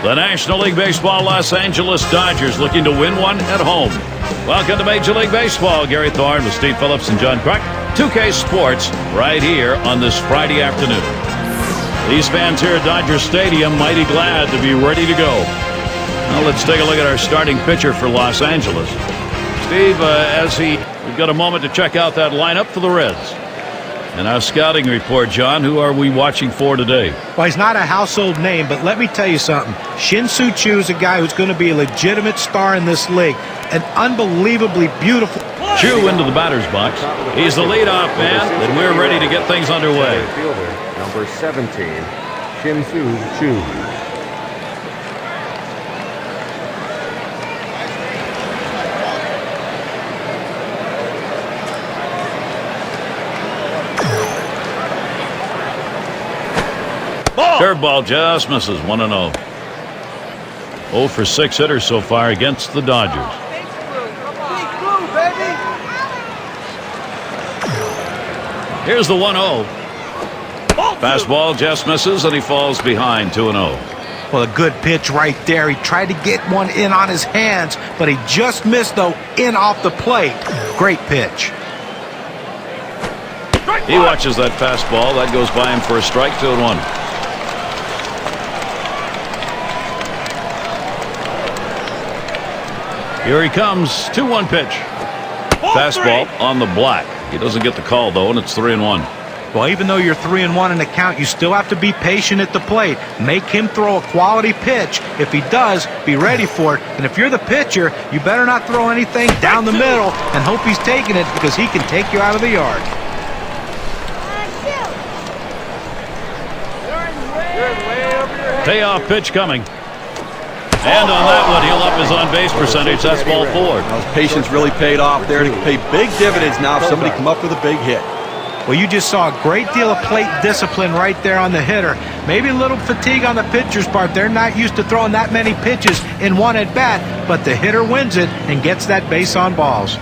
The National League Baseball Los Angeles Dodgers looking to win one at home. Welcome to Major League Baseball. Gary Thorne with Steve Phillips and John Kruk. 2K Sports right here on this Friday afternoon. These fans here at Dodger Stadium mighty glad to be ready to go. Now let's take a look at our starting pitcher for Los Angeles. Steve, we've got a moment to check out that lineup for the Reds. And our scouting report, John, who are we watching for today? Well, he's not a household name, but let me tell you something. Shin-Soo Choo is a guy who's going to be a legitimate star in this league. An unbelievably beautiful... Choo into the batter's box. He's the leadoff man, and we're ready to get things underway. Fielder, number 17, Shin-Soo Choo. Curveball just misses. 1-0. 0 for 6 hitters so far against the Dodgers. Here's the 1-0. Fastball just misses, and he falls behind. 2-0. Well, a good pitch right there. He tried to get one in on his hands, but he just missed, though, in off the plate. Great pitch. He watches that fastball. That goes by him for a strike. 2-1. Here he comes. 2-1 pitch. Fastball on the black. He doesn't get the call, though, and it's 3-1. Well, even though you're 3-1 in the count, you still have to be patient at the plate. Make him throw a quality pitch. If he does, be ready for it. And if you're the pitcher, you better not throw anything down the middle and hope he's taking it, because he can take you out of the yard. Payoff pitch coming. And on that one, he'll up his on-base percentage. That's ball 4. His patience really paid off there, and he can pay big dividends now if somebody come up with a big hit. Well, you just saw a great deal of plate discipline right there on the hitter. Maybe a little fatigue on the pitcher's part. They're not used to throwing that many pitches in one at-bat, but the hitter wins it and gets that base on balls.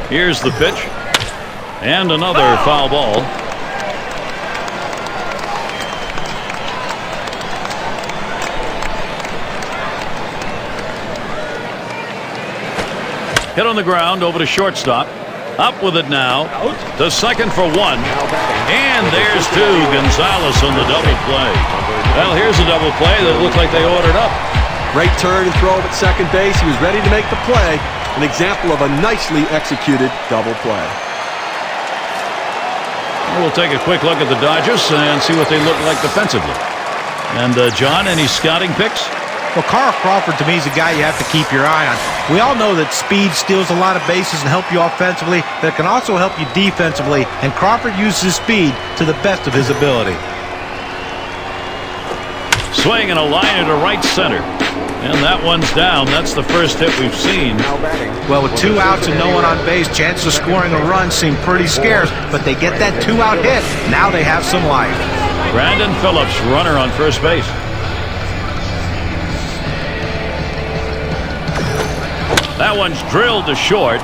Here's the pitch. And another foul ball. Hit on the ground over to shortstop. Up with it now. To second for 1. And there's 2. Gonzalez on the double play. Well, here's a double play that looked like they ordered up. Great turn and throw at second base. He was ready to make the play. An example of a nicely executed double play. We'll take a quick look at the Dodgers and see what they look like defensively. And, John, any scouting picks? Well, Carl Crawford, to me, is a guy you have to keep your eye on. We all know that speed steals a lot of bases and help you offensively, but it can also help you defensively, and Crawford uses speed to the best of his ability. Swing and a line to right center. And that one's down. That's the first hit we've seen. Well, with 2 outs and no one on base, chances of scoring a run seem pretty scarce, but they get that 2-out hit. Now they have some life. Brandon Phillips, runner on first base. That one's drilled to short,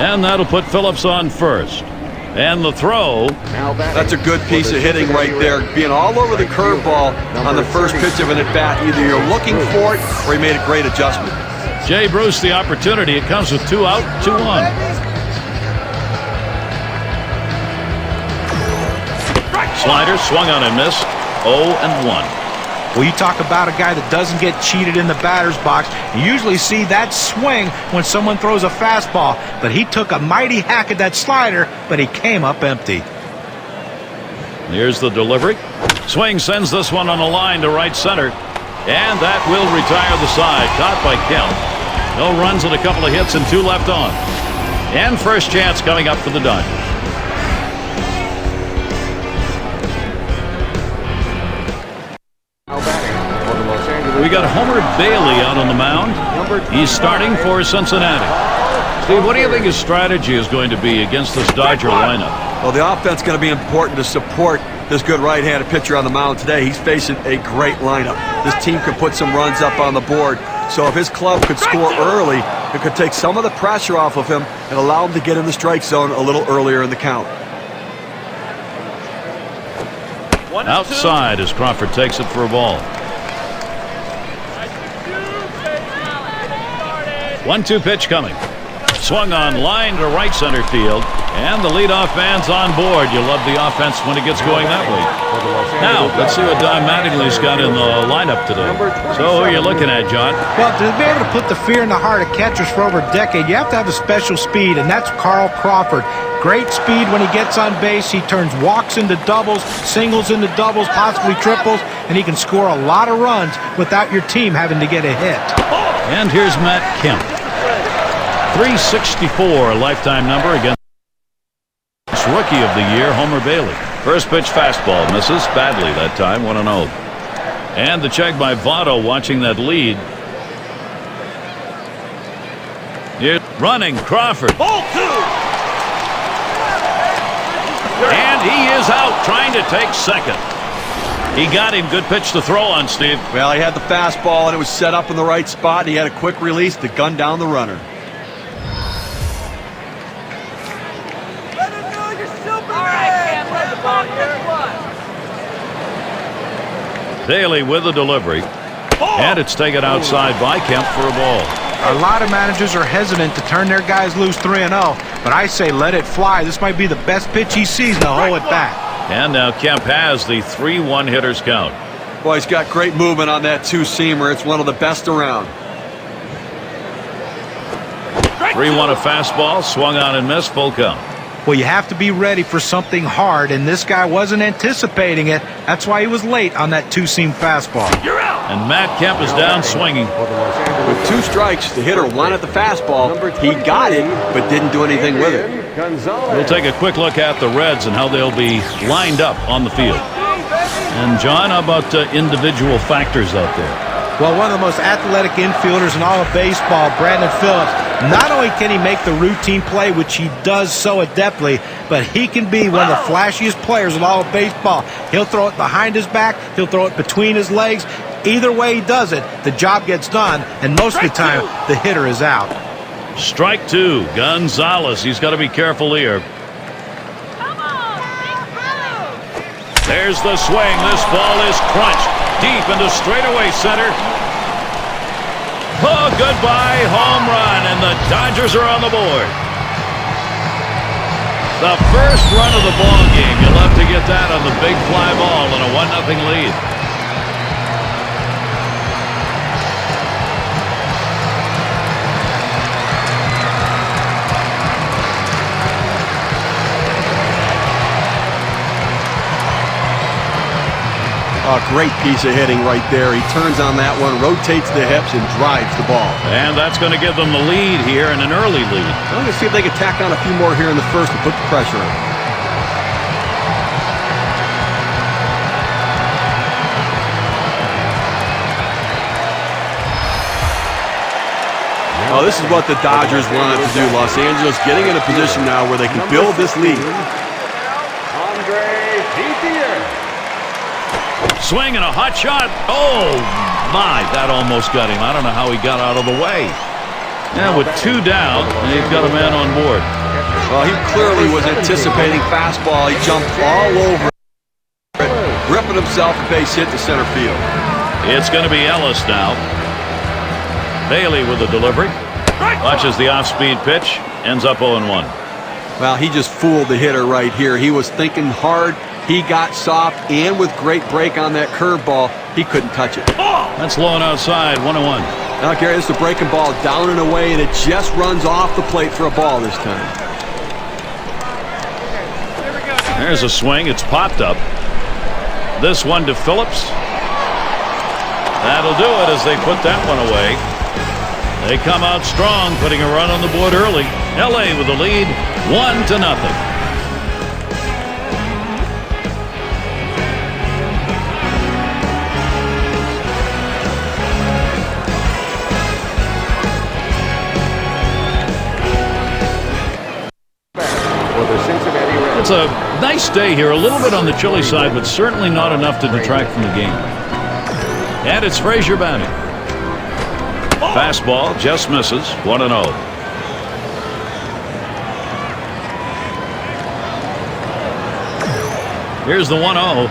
and that'll put Phillips on first. And the throw. That's a good piece of hitting right there. Being all over the curveball on the first pitch of an at-bat. Either you're looking for it or he made a great adjustment. Jay Bruce, the opportunity. It comes with 2 out, 2-1. Slider swung on and missed. 0-1. Well, you talk about a guy that doesn't get cheated in the batter's box. You usually see that swing when someone throws a fastball. But he took a mighty hack at that slider, but he came up empty. Here's the delivery. Swing sends this one on a line to right center. And that will retire the side. Caught by Kemp. No runs and a couple of hits and 2 left on. And first chance coming up for the Dodgers. We got Homer Bailey out on the mound. He's starting for Cincinnati. Steve, what do you think his strategy is going to be against this Dodger lineup? Well, the offense is going to be important to support this good right-handed pitcher on the mound today. He's facing a great lineup. This team can put some runs up on the board. So if his club could score early, It could take some of the pressure off of him and allow him to get in the strike zone a little earlier in the count. Outside as Crawford takes it for a ball. 1-2 pitch coming. Swung on line to right center field, and the leadoff man's on board. You love the offense when it gets going that way. Now, let's see what Don Mattingly's got in the lineup today. So, who are you looking at, John? Well, to be able to put the fear in the heart of catchers for over a decade, you have to have a special speed, and that's Carl Crawford. Great speed when he gets on base. He turns walks into doubles, singles into doubles, possibly triples, and he can score a lot of runs without your team having to get a hit. And here's Matt Kemp. 364 lifetime number against Rookie of the Year, Homer Bailey. First pitch fastball misses badly that time, 1-0. And the check by Votto watching that lead. Here's running Crawford. Ball 2! And he is out trying to take second. He got him. Good pitch to throw on, Steve. Well, he had the fastball, and it was set up in the right spot. He had a quick release to gun down the runner. Bailey with the delivery. And it's taken outside by Kemp for a ball. A lot of managers are hesitant to turn their guys loose 3-0, but I say let it fly. This might be the best pitch he sees, and he'll hold it back. And now Kemp has the 3-1 hitters count. Boy, he's got great movement on that two-seamer. It's one of the best around. 3-1 a fastball, swung on and missed, full count. Well, you have to be ready for something hard, and this guy wasn't anticipating it. That's why he was late on that two-seam fastball. You're out. And Matt Kemp is down swinging. With 2 strikes, the hitter wanted the fastball. He got it, but didn't do anything with it. We'll take a quick look at the Reds and how they'll be lined up on the field. And, John, how about individual factors out there? Well, one of the most athletic infielders in all of baseball, Brandon Phillips. Not only can he make the routine play, which he does so adeptly, but he can be one of the flashiest players in all of baseball. He'll throw it behind his back. He'll throw it between his legs. Either way he does it, the job gets done, and most of the time, the hitter is out. Strike 2, Gonzalez. He's got to be careful here. There's the swing. This ball is crunched deep into straightaway center. Oh, goodbye home run, and the Dodgers are on the board. The first run of the ball game. You'll have to get that on the big fly ball in a 1-0 lead. A great piece of hitting right there. He turns on that one, rotates the hips, and drives the ball. And that's going to give them the lead here, and an early lead. I'm going to see if they can tack on a few more here in the first to put the pressure on. Oh, this is what the Dodgers wanted to do. Los Angeles getting in a position now where they can build this lead. Swing and a hot shot. Oh, my. That almost got him. I don't know how he got out of the way. And with 2 down, he's got a man on board. Well, he clearly was anticipating fastball. He jumped all over it, ripping himself a base hit to center field. It's going to be Ellis now. Bailey with the delivery. Watches the off-speed pitch. Ends up 0-1. Well, he just fooled the hitter right here. He was thinking hard. He got soft, and with great break on that curveball, he couldn't touch it. That's low and outside, 1-1. Now, Gary, this is a breaking ball down and away, and it just runs off the plate for a ball this time. There's a swing. It's popped up. This one to Phillips. That'll do it as they put that one away. They come out strong, putting a run on the board early. L.A. with the lead, 1-0. It's a nice day here, a little bit on the chilly side, but certainly not enough to detract from the game. And it's Frazier batting. Fastball just misses. 1-0. Here's the 1-0.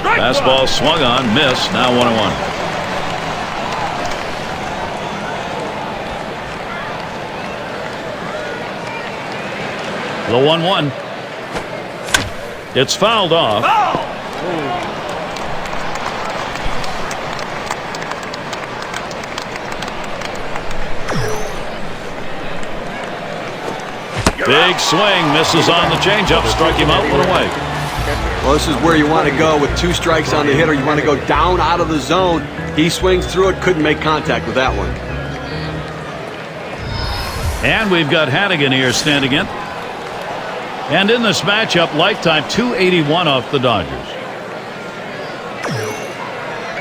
Fastball swung on, missed. Now 1-1. The 1-1. It's fouled off. Big swing, misses on the changeup, struck him out, one away. Well, this is where you want to go with 2 strikes on the hitter. You want to go down out of the zone. He swings through it, couldn't make contact with that one. And we've got Hannigan here standing in. And in this matchup, lifetime 281 off the Dodgers.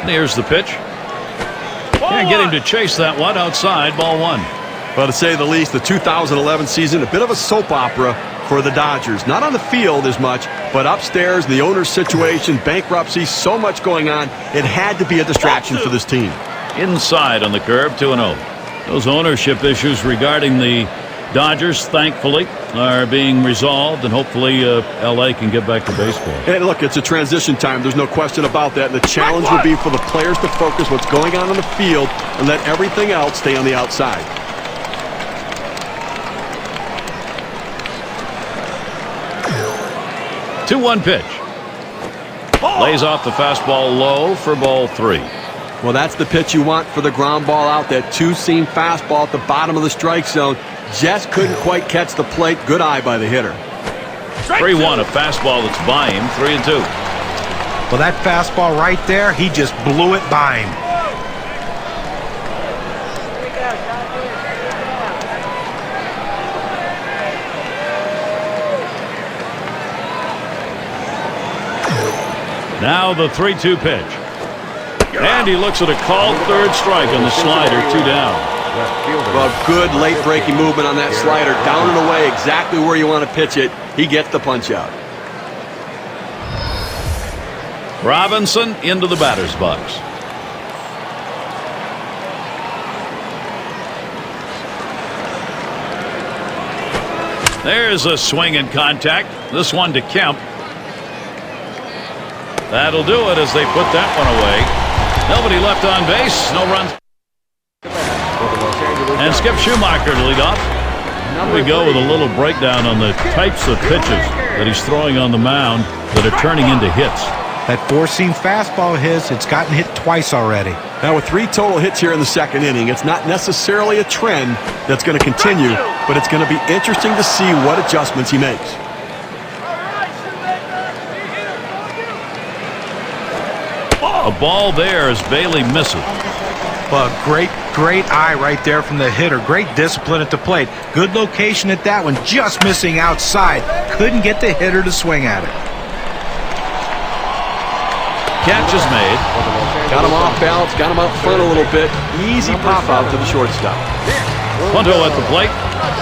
And here's the pitch. Can't get him to chase that one outside, ball 1. Well, to say the least, the 2011 season, a bit of a soap opera for the Dodgers. Not on the field as much, but upstairs, the owner's situation, bankruptcy, so much going on. It had to be a distraction for this team. Inside on the curve, 2-0. Those ownership issues regarding the Dodgers, thankfully, are being resolved, and hopefully L.A. can get back to baseball. Hey, look, it's a transition time. There's no question about that. And the challenge will be for the players to focus what's going on the field and let everything else stay on the outside. The 2-1 pitch. Lays off the fastball low for ball 3. Well, that's the pitch you want for the ground ball out. That 2-seam fastball at the bottom of the strike zone. Just couldn't quite catch the plate. Good eye by the hitter. 3-1, a fastball that's by him, 3-2. Well, that fastball right there, he just blew it by him. Now the 3-2 pitch. And he looks at a called third strike on the slider, 2 down. Well, good late breaking movement on that slider. Down and away, exactly where you want to pitch it. He gets the punch out. Robinson into the batter's box. There's a swing and contact. This one to Kemp. That'll do it as they put that one away. Nobody left on base. No runs. And Skip Schumacher to lead off. Here we go with a little breakdown on the types of pitches that he's throwing on the mound that are turning into hits. That 4-seam fastball of his, it's gotten hit twice already. Now with 3 total hits here in the second inning, it's not necessarily a trend that's going to continue, but it's going to be interesting to see what adjustments he makes. A ball there as Bailey misses. Well, great eye right there from the hitter. Great discipline at the plate. Good location at that one. Just missing outside. Couldn't get the hitter to swing at it. Catch is made. Got him off balance. Got him out front a little bit. Easy pop out to the shortstop. 1-0 at the plate.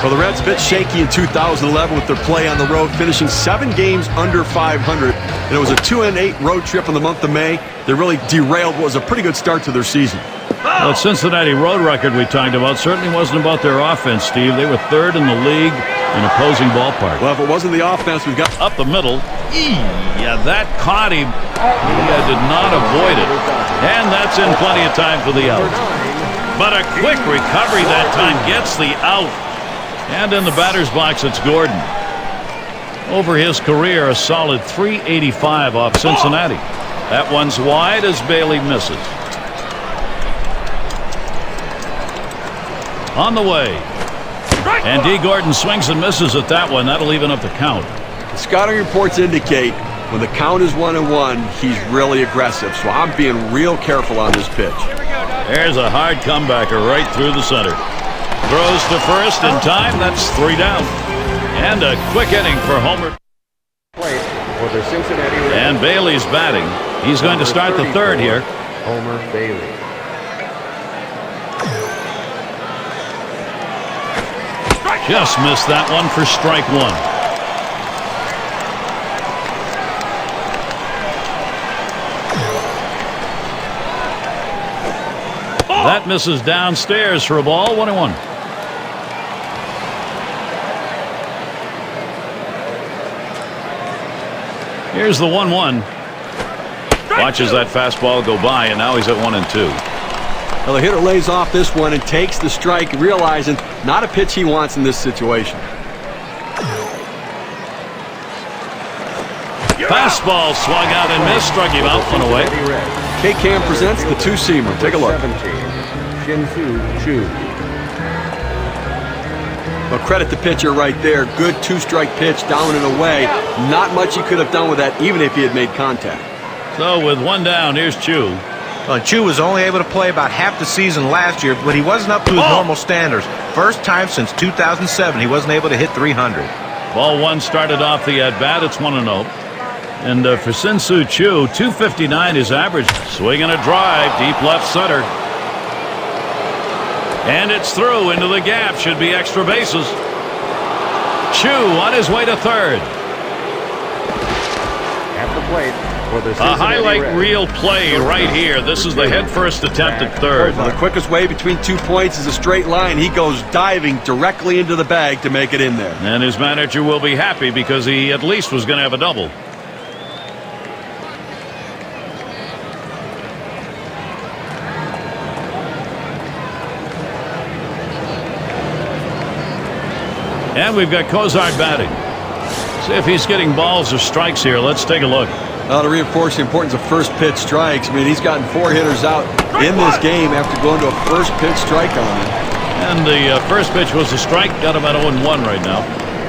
Well, the Reds a bit shaky in 2011 with their play on the road, finishing 7 games under 500. And it was a 2-8 road trip in the month of May. They really derailed what was a pretty good start to their season. That Cincinnati road record we talked about certainly wasn't about their offense, Steve. They were 3rd in the league in opposing ballpark. Well, if it wasn't the offense, we've got up the middle. Yeah, that caught him. He did not avoid it. And that's in plenty of time for the out. But a quick recovery that time gets the out. And in the batter's box, it's Gordon. Over his career, a solid .385 off Cincinnati. That one's wide as Bailey misses. On the way. And D. Gordon swings and misses at that one. That'll even up the count. The scouting reports indicate when the count is 1-1, he's really aggressive. So I'm being real careful on this pitch. There's a hard comebacker right through the center. Throws to first in time. That's 3 down. And a quick inning for Homer. And Bailey's batting. He's going to start the 3rd here. Homer Bailey. Just missed that one for strike 1. That misses downstairs for a ball, 1-1. Here's the 1-1. Watches that fastball go by, and now he's at 1-2. Well, the hitter lays off this one and takes the strike, realizing not a pitch he wants in this situation. Fastball swung out and missed, struck him out, one away. K-Cam presents the two-seamer. Take a look. 17, Shin-Soo Choo. Well, credit the pitcher right there. Good two-strike pitch down and away. Not much he could have done with that, even if he had made contact. So with one down, here's Chu. Chu was only able to play about half the season last year, but he wasn't up to his normal standards. First time since 2007 he wasn't able to hit 300. Ball one started off the at-bat. It's 1-0. And for Shin-Soo Choo, 259 is average. Swinging a drive, deep left center. And it's through into the gap. Should be extra bases. Chu on his way to third. At the plate for the A Cincinnati highlight Reds. reel play right here. This is the head first attempt at third. Well, the quickest way between 2 points is a straight line. He goes diving directly into the bag to make it in there. And his manager will be happy because he at least was going to have a double. And we've got Cozart batting. See if he's getting balls or strikes here. Let's take a look. To reinforce the importance of first pitch strikes, I mean, he's gotten 4 hitters out in this game after going to a first pitch strike on him. And the first pitch was a strike. Got him at 0-1 right now.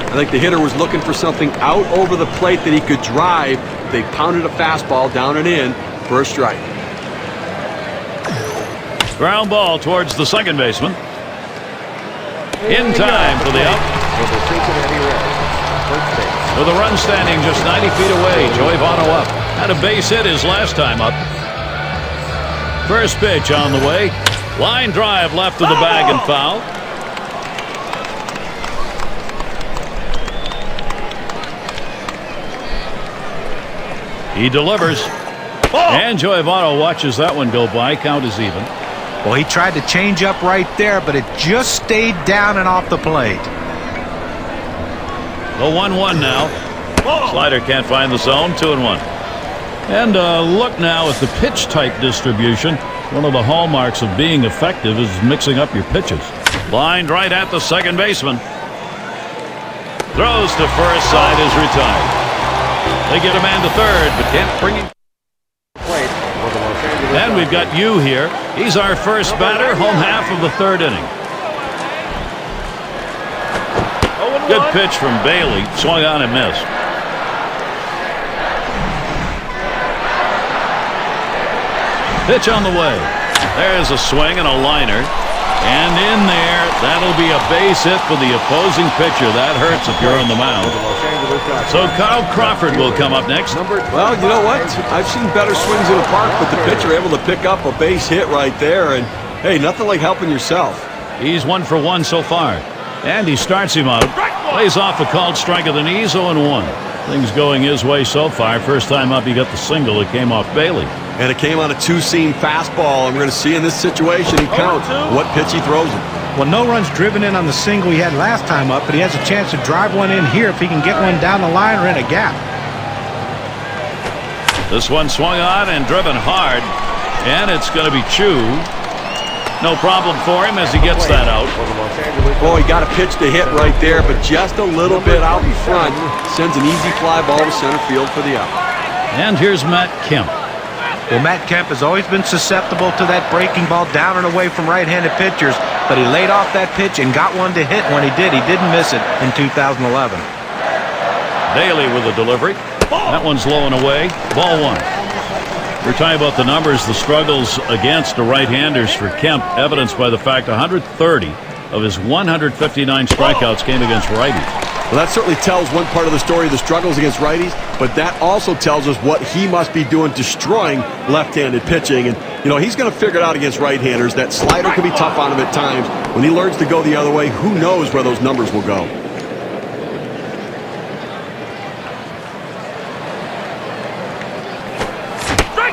I think the hitter was looking for something out over the plate that he could drive. They pounded a fastball down and in for a strike. Ground ball towards the second baseman. In time for the out. For the Cincinnati Reds. First base. With a run standing just 90 feet away, Joey Votto up. Had a base hit his last time up. First pitch on the way. Line drive left of the bag and foul. He delivers. And Joey Votto watches that one go by. Count is even. Well, he tried to change up right there, but it just stayed down and off the plate. The 1-1 now. Slider can't find the zone. 2-1. And look now at the pitch type distribution. One of the hallmarks of being effective is mixing up your pitches. Lined right at the second baseman. Throws to first, side is retired. They get a man to third, but can't bring him. Plate for the Los Angeles And we've got you here. He's our first batter, home half of the third inning. Good pitch from Bailey. Swung on and missed. Pitch on the way. There's a swing and a liner. And in there, that'll be a base hit for the opposing pitcher. That hurts if you're on the mound. So Kyle Crawford will come up next. Well, you know what? I've seen better swings in the park, but the pitcher able to pick up a base hit right there. And, hey, nothing like helping yourself. He's 1 for 1 so far. And he starts him out. Lays off a called strike of the knees, 0-1. Things going his way so far. First time up, he got the single that came off Bailey. And it came on a two-seam fastball. And we're going to see in this situation, he counts what pitch he throws him. Well, no runs driven in on the single he had last time up, but he has a chance to drive one in here if he can get one down the line or in a gap. This one swung on and driven hard. And it's going to be Chu. No problem for him as he gets that out. Oh, he got a pitch to hit right there, but just a little bit out in front. Sends an easy fly ball to center field for the out. And here's Matt Kemp. Well, Matt Kemp has always been susceptible to that breaking ball down and away from right-handed pitchers, but he laid off that pitch and got one to hit when he did. He didn't miss it in 2011. Bailey with a delivery. That one's low and away. Ball 1. We're talking about the numbers, the struggles against the right-handers for Kemp, evidenced by the fact 130 of his 159 strikeouts came against righties. Well, that certainly tells one part of the story, the struggles against righties, but that also tells us what he must be doing destroying left-handed pitching. And, you know, he's going to figure it out against right-handers. That slider can be tough on him at times. When he learns to go the other way, who knows where those numbers will go.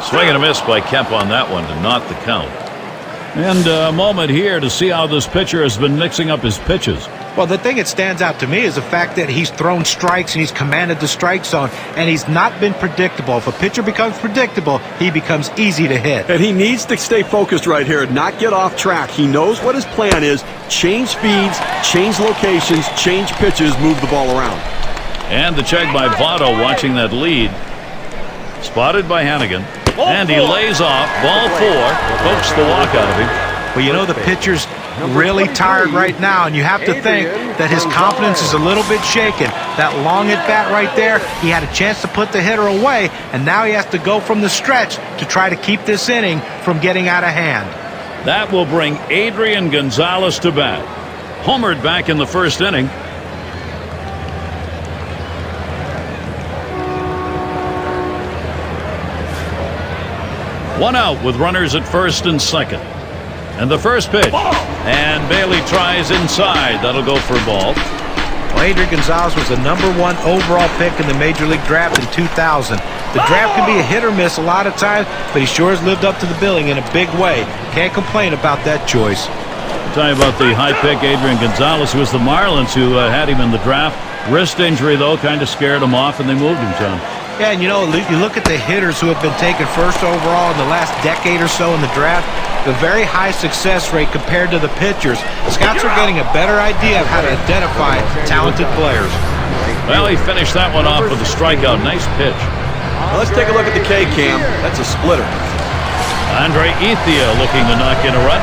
Swing and a miss by Kemp on that one to knot the count. And a moment here to see how this pitcher has been mixing up his pitches. Well, the thing that stands out to me is the fact that he's thrown strikes and he's commanded the strike zone, and he's not been predictable. If a pitcher becomes predictable, he becomes easy to hit. And he needs to stay focused right here, not get off track. He knows what his plan is. Change speeds, change locations, change pitches, move the ball around. And the check by Votto watching that lead. Spotted by Hannigan. And he lays off. Ball 4. Pokes the walk out of him. Well, you know, the pitcher's really tired right now, and you have to think that his confidence is a little bit shaken. That long at bat right there, he had a chance to put the hitter away, and now he has to go from the stretch to try to keep this inning from getting out of hand. That will bring Adrian Gonzalez to bat. Homered back in the first inning. One out with runners at first and second. And the first pitch. And Bailey tries inside. That'll go for a ball. Well, Adrian Gonzalez was the #1 overall pick in the Major League Draft in 2000. The draft can be a hit or miss a lot of times, but he sure has lived up to the billing in a big way. Can't complain about that choice. I'll tell you about the high pick, Adrian Gonzalez. It was the Marlins who had him in the draft. Wrist injury, though, kind of scared him off, and they moved him, John. Yeah, and you know, you look at the hitters who have been taken first overall in the last decade or so in the draft, the very high success rate compared to the pitchers. Scouts are getting a better idea of how to identify talented players. Well, he finished that one off with a strikeout. Nice pitch. Well, let's take a look at the K-Cam. That's a splitter. Andre Ethia looking to knock in a run.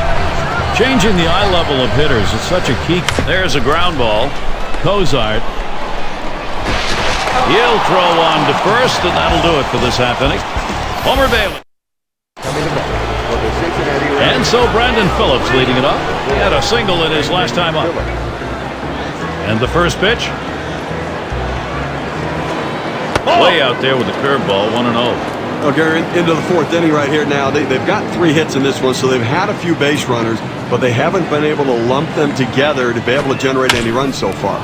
Changing the eye level of hitters is such a key. There's a ground ball. Cozart. He'll throw on to first, and that'll do it for this half inning. Homer Bailey. And so Brandon Phillips leading it off. He had a single in his last time up. And the first pitch. Way out there with the curveball, 1-0. Oh, Gary, into the fourth inning right here now. They've got 3 hits in this one, so they've had a few base runners, but they haven't been able to lump them together to be able to generate any runs so far.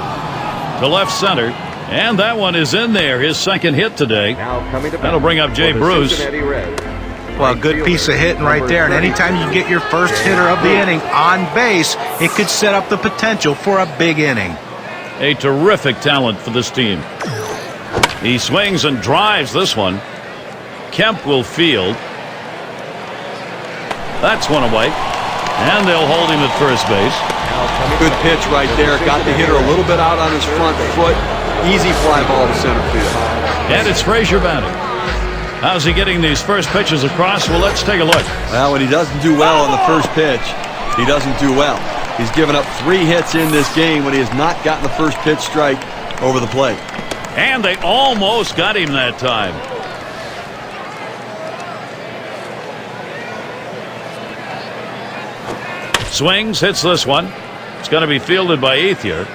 To left center. And that one is in there, his second hit today. That'll bring up Jay Bruce. Well, a good piece of hitting right there. And anytime you get your first hitter of the inning on base, it could set up the potential for a big inning. A terrific talent for this team. He swings and drives this one. Kemp will field. That's one away. And they'll hold him at first base. Good pitch right there. Got the hitter a little bit out on his front foot. Easy fly ball to center field. And it's Frazier batting. How's he getting these first pitches across? Well, let's take a look. Well, when he doesn't do well on the first pitch, he doesn't do well. He's given up 3 hits in this game when he has not gotten the first pitch strike over the plate. And they almost got him that time. Swings, hits this one. It's going to be fielded by Ethier.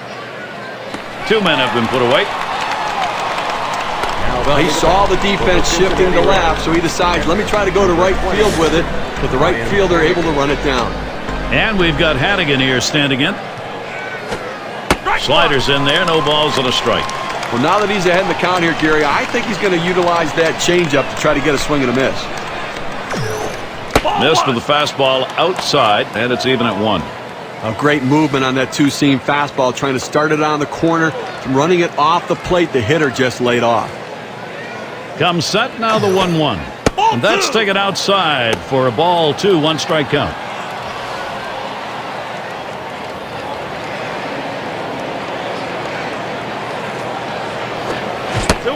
2 men have been put away. Well, he saw the defense shifting to left, so he decides, let me try to go to right field with it. But the right fielder able to run it down. And we've got Hannigan here standing in. Sliders in there, no balls and a strike. Well, now that he's ahead in the count here, Gary, I think he's going to utilize that changeup to try to get a swing and a miss. Missed with the fastball outside, and it's even at 1. A great movement on that 2-seam fastball, trying to start it on the corner, running it off the plate. The hitter just laid off. Comes set, now the 1-1. And that's taken outside for a ball 2, 1 strike count.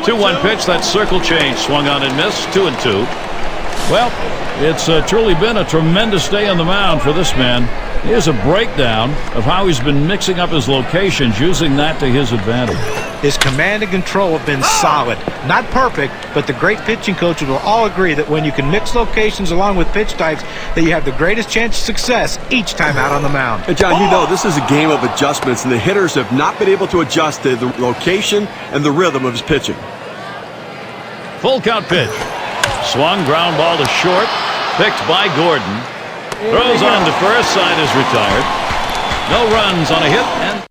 Two 2-1 pitch, that circle change, swung on and missed, 2-2. Well, it's truly been a tremendous day on the mound for this man. Here's a breakdown of how he's been mixing up his locations, using that to his advantage. His command and control have been solid. Not perfect, but the great pitching coaches will all agree that when you can mix locations along with pitch types, that you have the greatest chance of success each time out on the mound. And John, you know, this is a game of adjustments, and the hitters have not been able to adjust to the location and the rhythm of his pitching. Full count pitch. Swung, ground ball to short. Picked by Gordon. Throws on to first, side is retired. No runs on a hit, and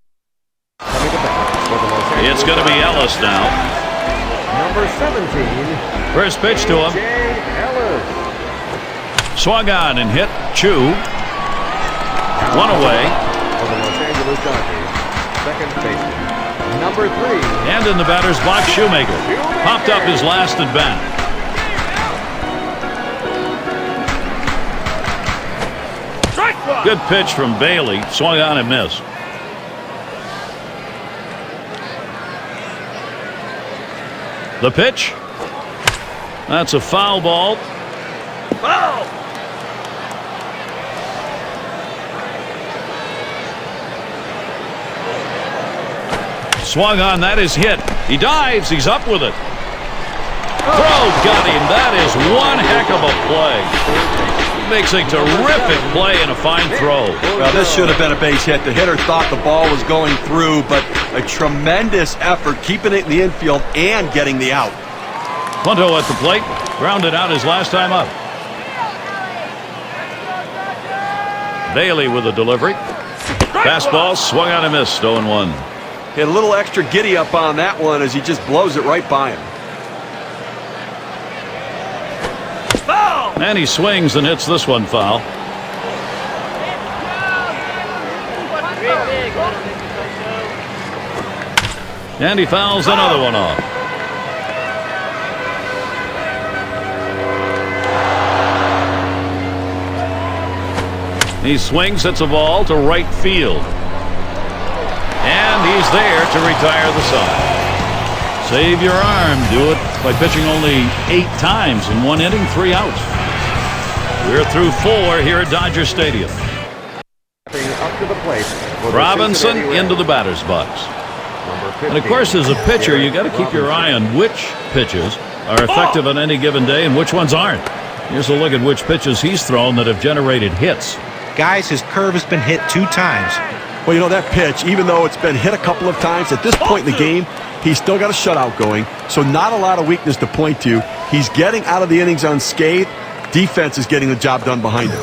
it's going to be Ellis now. Number 17. First pitch to him. Ellis. Swung on and hit. Chu. One away. For the Los Angeles Dodgers, second baseman, number 3. And in the batter's box, Shoemaker popped up his last at bat. Good pitch from Bailey. Swung on and missed. The pitch. That's a foul ball. Foul! Swung on. That is hit. He dives. He's up with it. Throw got him. That is one heck of a play. Makes a terrific play and a fine throw. Well, this should have been a base hit. The hitter thought the ball was going through, but a tremendous effort keeping it in the infield and getting the out. Punto at the plate. Grounded out his last time up. Bailey with a delivery. Fastball swung on and missed. 0-1. Hit a little extra giddy up on that one as he just blows it right by him. And he swings and hits this one foul. And he fouls another one off. He swings, hits a ball to right field. And he's there to retire the side. Save your arm. Do it by pitching only 8 times in 1 inning, 3 outs. We're through 4 here at Dodger Stadium. Up to the plate Robinson into the batter's box. And of course, as a pitcher, you got to keep your eye on which pitches are effective on any given day and which ones aren't. Here's a look at which pitches he's thrown that have generated hits. Guys, his curve has been hit 2 times. Well, you know, that pitch, even though it's been hit a couple of times, at this point in the game, he's still got a shutout going, so not a lot of weakness to point to. He's getting out of the innings unscathed. Defense is getting the job done behind him.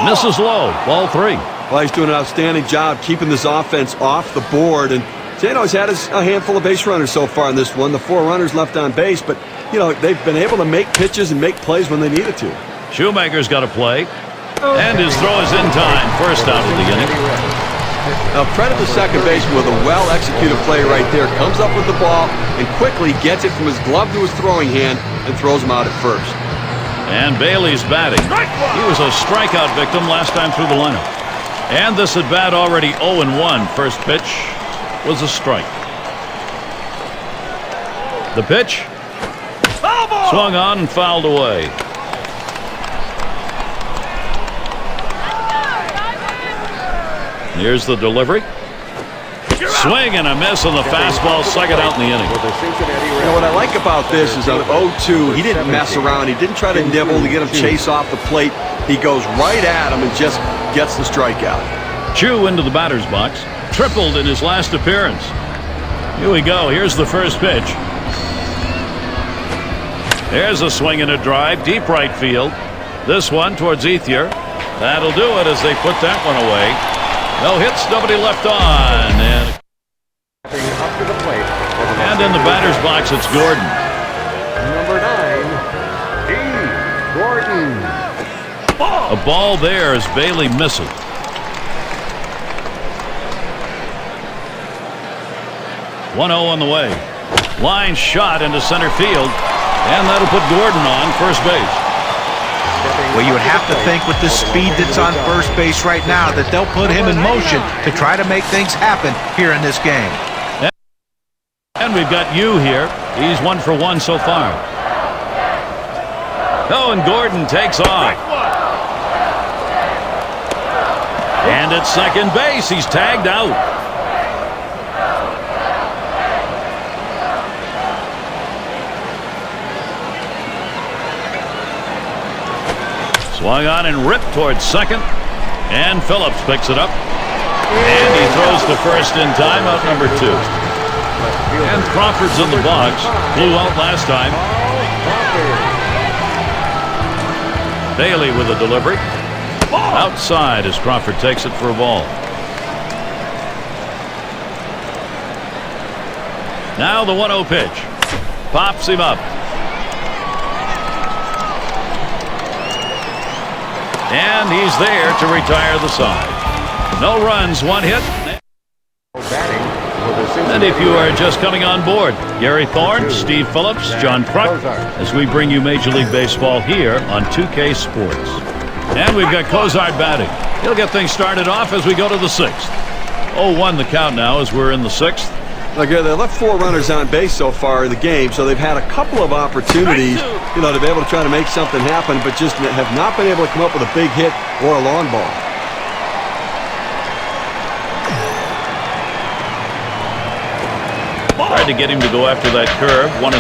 Misses low. Ball 3. Well, he's doing an outstanding job keeping this offense off the board. And, you know, he's had a handful of base runners so far in this one. The 4 runners left on base, but, you know, they've been able to make pitches and make plays when they needed to. Shoemaker's got to play. And his throw is in time. First out of the inning. Now, credit the second baseman with a well-executed play right there. Comes up with the ball and quickly gets it from his glove to his throwing hand and throws him out at first. And Bailey's batting. He was a strikeout victim last time through the lineup. And this at bat already 0-1. First pitch was a strike. The pitch. Swung on and fouled away. Here's the delivery. Swing and a miss on the fastball. Second out in the inning. You know what I like about this is on 0-2, he didn't mess around. He didn't try to nibble to get him chase off the plate. He goes right at him and just gets the strikeout. Chu into the batter's box. Tripled in his last appearance. Here we go. Here's the first pitch. There's a swing and a drive. Deep right field. This one towards Ethier. That'll do it as they put that one away. No hits, nobody left on. And in the batter's box, it's Gordon. Number 9, Gordon. A ball there as Bailey misses. One 0 on the way. Line shot into center field. And that'll put Gordon on first base. Well, you would have to think with the speed that's on first base right now that they'll put him in motion to try to make things happen here in this game. And we've got you here. He's 1 for 1 so far. Oh, and Gordon takes off. And at second base, he's tagged out. Swung on and ripped towards second. And Phillips picks it up. And he throws to first in time, out number 2. And Crawford's in the box. Blew out last time. Bailey with a delivery. Outside as Crawford takes it for a ball. Now the 1-0 pitch. Pops him up. And he's there to retire the side. No runs, one hit. And if you are just coming on board, Gary Thorne, Steve Phillips, John Kruk, as we bring you Major League Baseball here on 2K Sports. And we've got Cozart batting. He'll get things started off as we go to the 6th. 0-1 the count now as we're in the 6th. Look, they left 4 runners on base so far in the game, so they've had a couple of opportunities, to be able to try to make something happen, but just have not been able to come up with a big hit or a long ball. Tried to get him to go after that curve, 1-2.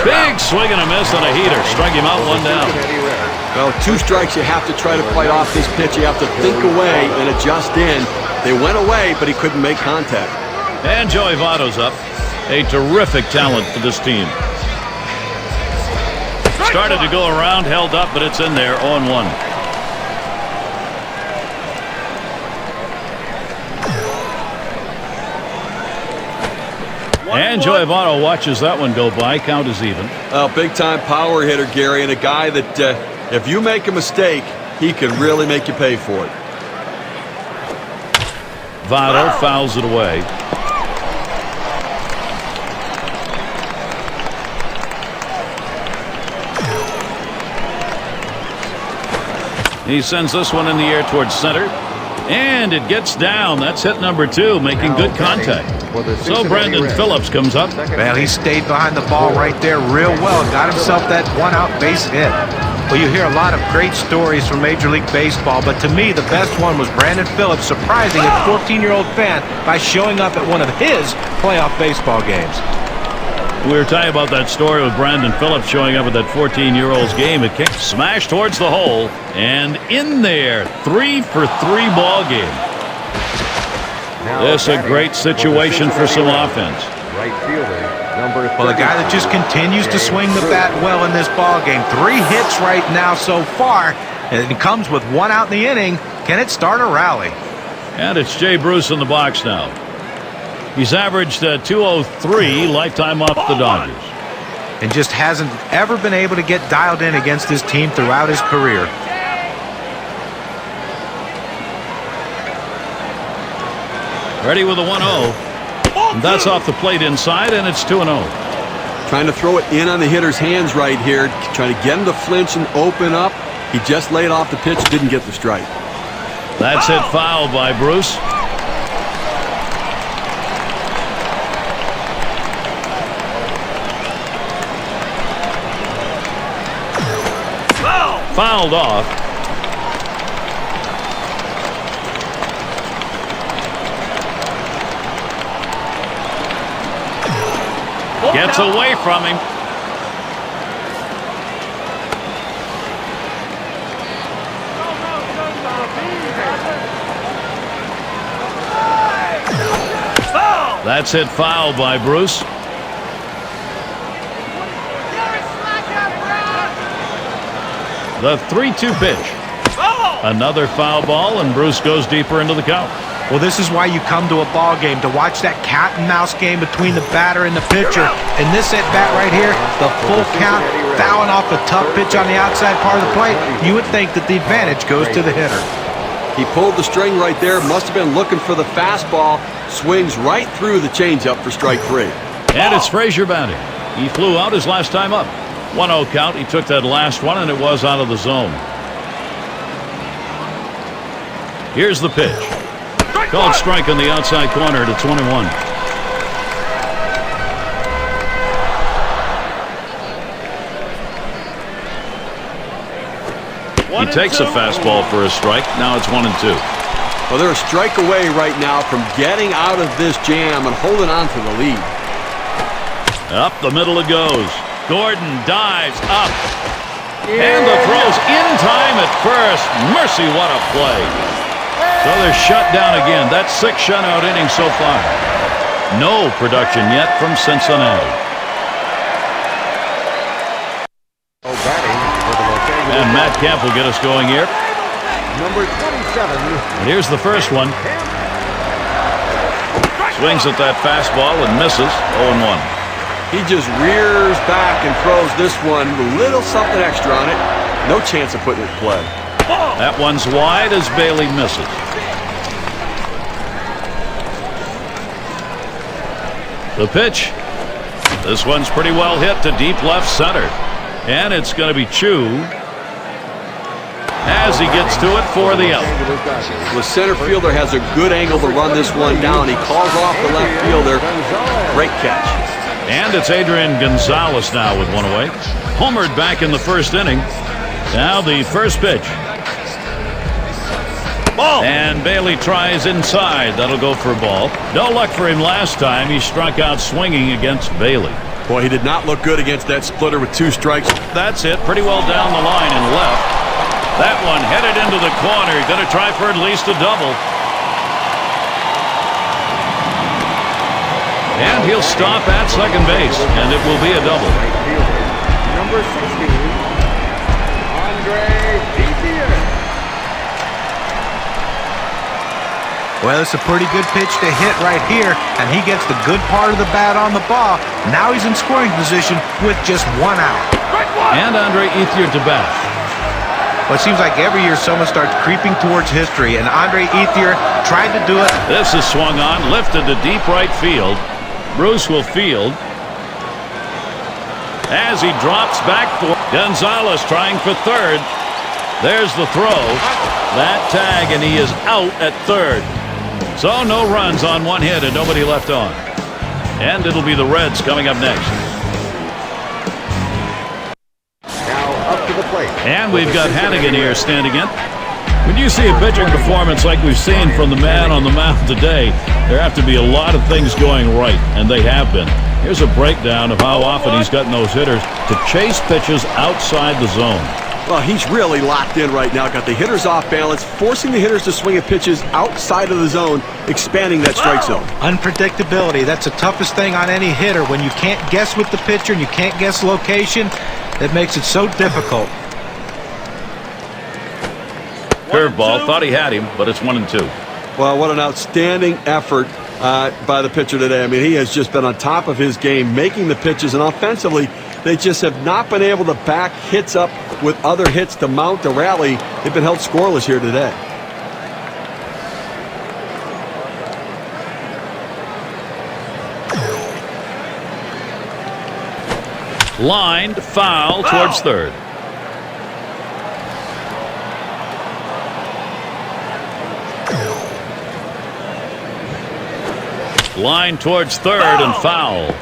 Big swing and a miss on a heater. Strike him out, 1 down. Well, 2 strikes, you have to try to play off this pitch. You have to think away and adjust in. They went away, but he couldn't make contact. And Joey Votto's up. A terrific talent for this team. Started to go around, held up, but it's in there, 0-1. And Joey Votto watches that one go by. Count is even. Big-time power hitter, Gary, and a guy that if you make a mistake, he can really make you pay for it. Votto fouls it away. He sends this one in the air towards center. And it gets down. That's hit number 2, making good contact. So Brandon Phillips comes up. Well, he stayed behind the ball right there real well. Got himself that 1-out base hit. Well, you hear a lot of great stories from Major League Baseball, but to me, the best one was Brandon Phillips surprising a 14-year-old fan by showing up at one of his playoff baseball games. We were telling you about that story with Brandon Phillips showing up at that 14-year-old's game. It kicked smash towards the hole, and in there, 3 for 3 ball game. This a great situation for some offense. Right fielder, number 30. Well, a guy that just continues to swing the bat well in this ball game. 3 hits right now so far, and it comes with 1 out in the inning. Can it start a rally? And it's Jay Bruce in the box now. He's averaged 203 lifetime off the Dodgers. And just hasn't ever been able to get dialed in against his team throughout his career. Ready with a 1-0. And that's off the plate inside, and it's 2-0. Trying to throw it in on the hitter's hands right here. Trying to get him to flinch and open up. He just laid off the pitch, didn't get the strike. That's hit foul by Bruce. Fouled off. Gets away from him. That's hit foul by Bruce. The 3-2 pitch. Another foul ball, and Bruce goes deeper into the count. Well, this is why you come to a ball game, to watch that cat and mouse game between the batter and the pitcher. In this at-bat right here, the full count, fouling off a tough pitch on the outside part of the plate, you would think that the advantage goes to the hitter. He pulled the string right there, must have been looking for the fastball, swings right through the changeup for strike 3. And it's Frazier batting. He flew out his last time up. 1-0 count. He took that last one, and it was out of the zone. Here's the pitch. Called strike on the outside corner to 21. He takes a fastball for a strike. Now it's 1-2. Well, they're a strike away right now from getting out of this jam and holding on to the lead. Up the middle it goes. Gordon dives up. And the throw's in time at first. Mercy, what a play. So they're shut down again. That's 6 shutout innings so far. No production yet from Cincinnati. And Matt Kemp will get us going here. Number 27. And here's the first one. Swings at that fastball and misses. 0-1. He just rears back and throws this one with a little something extra on it. No chance of putting it in play. That one's wide as Bailey misses. The pitch. This one's pretty well hit to deep left center. And it's going to be Chu as he gets to it for the out. The center fielder has a good angle to run this one down. He calls off the left fielder. Great catch. And it's Adrian Gonzalez now with one away. Homered back in the first inning. Now the first pitch. Ball. And Bailey tries inside. That'll go for a ball. No luck for him last time. He struck out swinging against Bailey. Boy, he did not look good against that splitter with 2 strikes. That's it. Pretty well down the line and left. That one headed into the corner. Going to try for at least a double. And he'll stop at second base, and it will be a double. Number 16, Andre Ethier. Well, it's a pretty good pitch to hit right here, and he gets the good part of the bat on the ball. Now he's in scoring position with just 1 out. And Andre Ethier to bat. Well, it seems like every year someone starts creeping towards history, and Andre Ethier tried to do it. This is swung on, lifted to deep right field. Bruce will field as he drops back for Gonzalez trying for third. There's the throw. That tag, and he is out at third. So no runs on 1 hit and nobody left on. And it'll be the Reds coming up next. Now up to the plate. And we've got Hannigan here standing in. When you see a pitching performance like we've seen from the man on the mound today, there have to be a lot of things going right, and they have been. Here's a breakdown of how often he's gotten those hitters to chase pitches outside the zone. Well, he's really locked in right now. Got the hitters off balance, forcing the hitters to swing at pitches outside of the zone, expanding that strike zone. Unpredictability, that's the toughest thing on any hitter. When you can't guess with the pitcher and you can't guess location, it makes it so difficult. Curveball, thought he had him, but it's 1-2. Well, what an outstanding effort by the pitcher today. I mean, he has just been on top of his game, making the pitches, and offensively, they just have not been able to back hits up with other hits to mount the rally. They've been held scoreless here today. Lined, foul towards third. Line towards third and foul.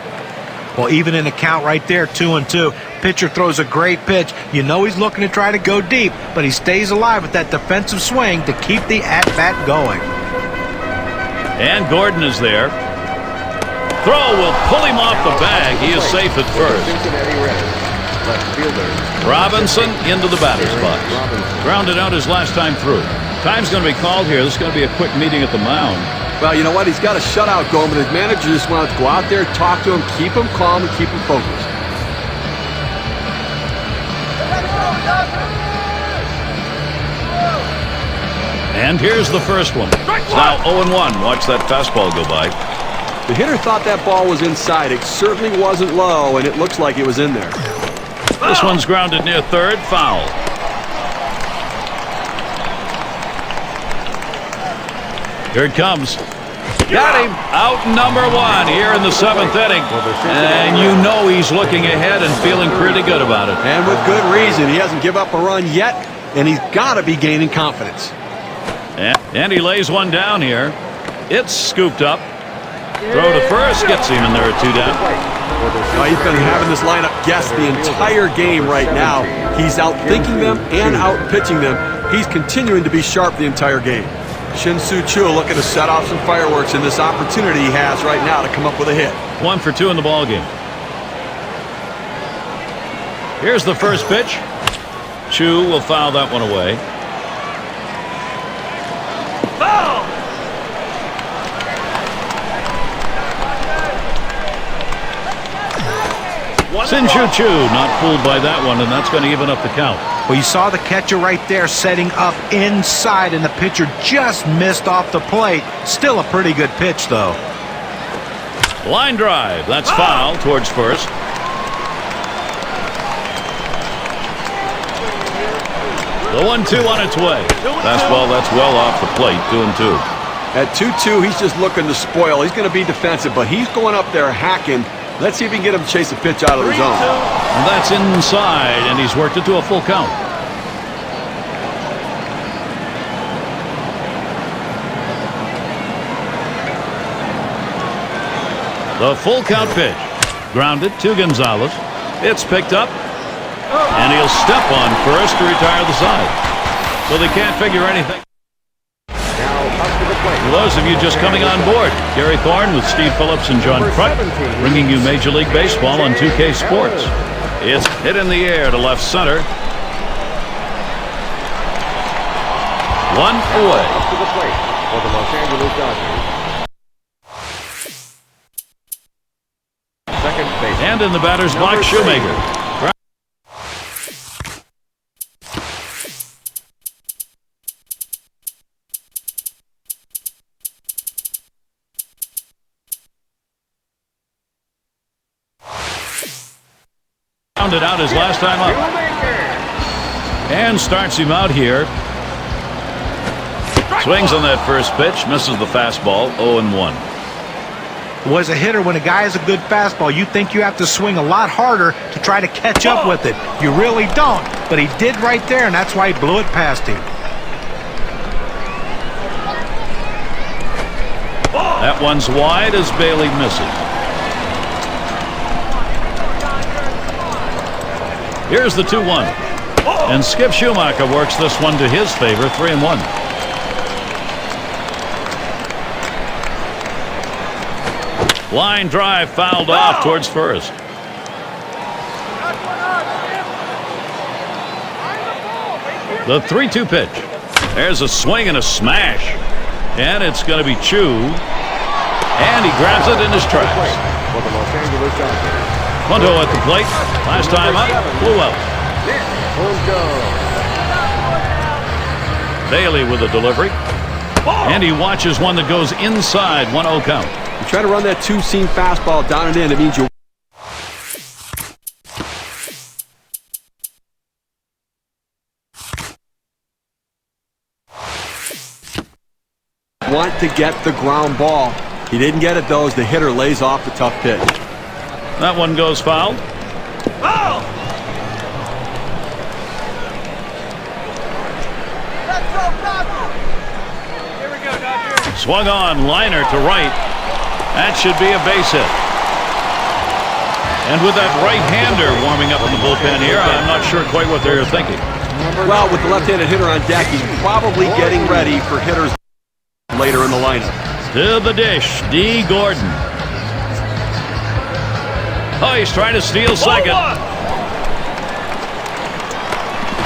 Well, even in a count right there, 2-2. Pitcher throws a great pitch. You know he's looking to try to go deep, but he stays alive with that defensive swing to keep the at-bat going. And Gordon is there. Throw will pull him off the bag. He is safe at first. Robinson into the batter's box. Grounded out his last time through. Time's going to be called here. This is going to be a quick meeting at the mound. Well, you know what? He's got a shutout going, but his manager just wants to go out there, talk to him, keep him calm, and keep him focused. And here's the first one. It's now 0-1. Watch that fastball go by. The hitter thought that ball was inside. It certainly wasn't low, and it looks like it was in there. This one's grounded near third. Foul. Here it comes. Got him. Out number 1 here in the 7th inning. And you know he's looking ahead and feeling pretty good about it. And with good reason. He hasn't given up a run yet, and he's got to be gaining confidence. And he lays one down here. It's scooped up. Throw to first gets him, and there are 2 down. He's been having this lineup guess the entire game right now. He's out-thinking them and out-pitching them. He's continuing to be sharp the entire game. Shin-Soo Choo looking to set off some fireworks in this opportunity he has right now to come up with a hit. 1 for 2 in the ballgame. Here's the first pitch. Choo will foul that one away. Foul! Shin-Soo Choo not fooled by that one, and that's going to even up the count. Well, you saw the catcher right there setting up inside, and the pitcher just missed off the plate. Still a pretty good pitch, though. Line drive. That's foul towards first. The 1-2 on its way. Fastball that's well off the plate. 2-2. At 2-2, he's just looking to spoil. He's going to be defensive, but he's going up there hacking. Let's see if he can get him to chase a pitch out of the zone. And that's inside, and he's worked it to a full count. The full count pitch. Grounded to Gonzalez. It's picked up. And he'll step on first to retire the side. So they can't figure anything. For those of you just coming on board, Gary Thorne with Steve Phillips and John Kruk, bringing you Major League Baseball on 2K Sports. It's hit in the air to left center. One away. Up to the plate for the Los Angeles Dodgers. Second base. And in the batter's box, Shoemaker. Rounded out his last time up. And starts him out here. Swings on that first pitch, misses the fastball, 0-1. Was a hitter, when a guy has a good fastball, you think you have to swing a lot harder to try to catch up with it. You really don't, but he did right there, and that's why he blew it past him. That one's wide as Bailey misses. Here's the 2-1. And Skip Schumacher works this one to his favor, 3-1. Line drive fouled off towards first. The 3-2 pitch. There's a swing and a smash. And it's going to be Chu. And he grabs it in his tracks. For the Los Angeles Dodgers. Punto at the plate. Last time up, blew out. Bailey with a delivery. And he watches one that goes inside, 1-0 count. You try to run that two-seam fastball down and in. It means you want to get the ground ball. He didn't get it, though, as the hitter lays off the tough pitch. That one goes foul. Foul! Here we go, Dodger. Swung on, liner to right. That should be a base hit. And with that right-hander warming up in the bullpen here, I'm not sure quite what they're thinking. Well, with the left-handed hitter on deck, he's probably getting ready for hitters later in the lineup. To the dish, D. Gordon. Oh, he's trying to steal second.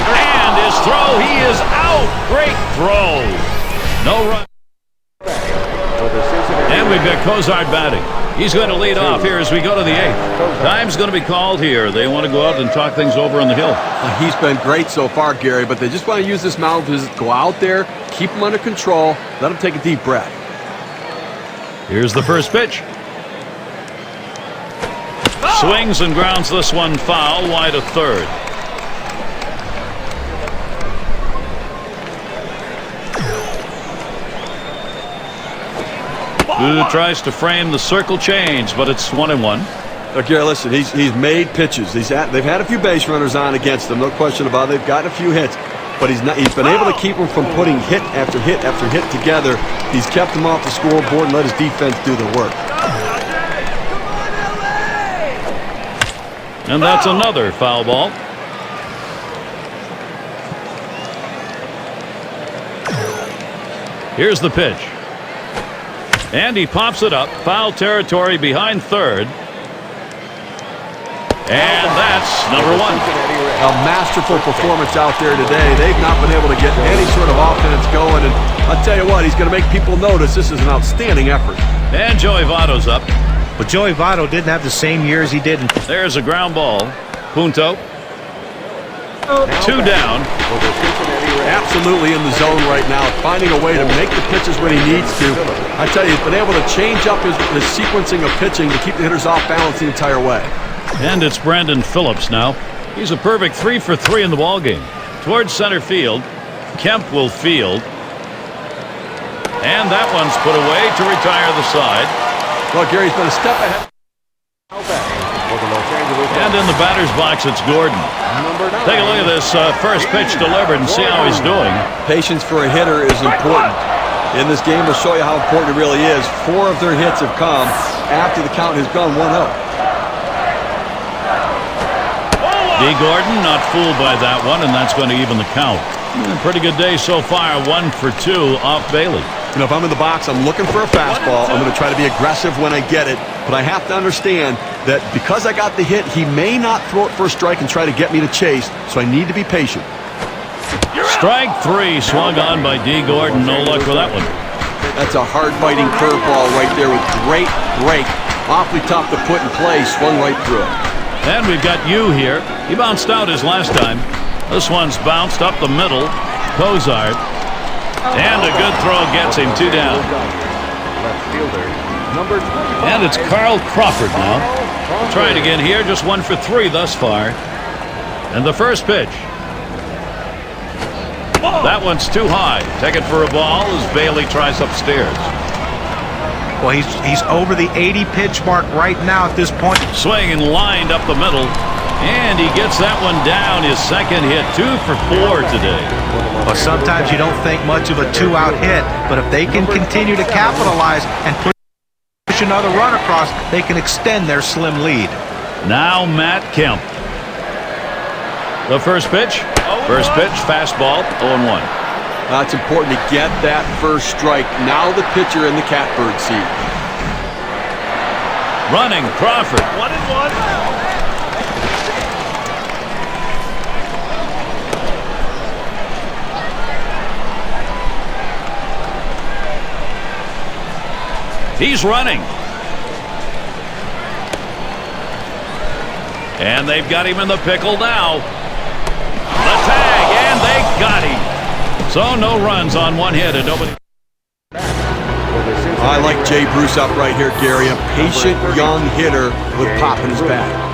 And his throw, he is out. Great throw. No run. And we've got Cozart batting. He's going to lead off here as we go to the 8th. Time's going to be called here. They want to go out and talk things over on the hill. He's been great so far, Gary, but they just want to use this mound to go out there, keep him under control, let him take a deep breath. Here's the first pitch. Swings and grounds this one foul, wide of third. Who tries to frame the circle change, but it's 1-1. Look, Gary, listen, he's made pitches. They've had a few base runners on against him, no question about it. They've gotten a few hits, but he's been able to keep them from putting hit after hit after hit together. He's kept them off the scoreboard and let his defense do the work. And that's another foul ball. Here's the pitch. And he pops it up. Foul territory behind third. And that's number 1. A masterful performance out there today. They've not been able to get any sort of offense going. And I'll tell you what, he's going to make people notice this is an outstanding effort. And Joey Votto's up. But Joey Votto didn't have the same year as he did. There's a ground ball. Punto. 2 down. For the Cincinnati Absolutely in the zone right now, finding a way to make the pitches when he needs to. I tell you, he's been able to change up his sequencing of pitching to keep the hitters off balance the entire way. And it's Brandon Phillips now. He's a perfect 3 for 3 in the ballgame. Towards center field, Kemp will field. And that one's put away to retire the side. Well, Gary's been a step ahead. And in the batter's box, it's Gordon. Take a look at this first pitch delivered and see how he's doing. Patience for a hitter is important. In this game, we'll show you how important it really is. 4 of their hits have come after the count has gone 1-0. D. Gordon not fooled by that one, and that's going to even the count. Pretty good day so far. 1 for 2 off Bailey. You know, if I'm in the box, I'm looking for a fastball. I'm going to try to be aggressive when I get it. But I have to understand that because I got the hit, he may not throw it for a strike and try to get me to chase. So I need to be patient. Strike 3 swung on by D. Gordon. No luck with that one. That's a hard-biting curveball right there with great break. Awfully tough to put in play. Swung right through it. And we've got you here. He bounced out his last time. This one's bounced up the middle. Cozart. And a good throw gets him 2 down. Left fielder, number 25. And it's Carl Crawford now. Try it again here. Just 1 for 3 thus far. And the first pitch. That one's too high. Take it for a ball as Bailey tries upstairs. Well, he's over the 80 pitch mark right now at this point. Swinging lined up the middle. And he gets that one down. His second hit. 2 for 4 today. Well, sometimes you don't think much of a 2-out hit, but if they can continue to capitalize and push another run across, they can extend their slim lead. Now Matt Kemp. The first pitch. First pitch, fastball, 0-1. It's important to get that first strike. Now the pitcher in the catbird seat. Running, Crawford. 1-1. He's running. And they've got him in the pickle now. The tag, and they got him. So no runs on 1 hit and nobody. I like Jay Bruce up right here, Gary. A patient young hitter with pop in his bat.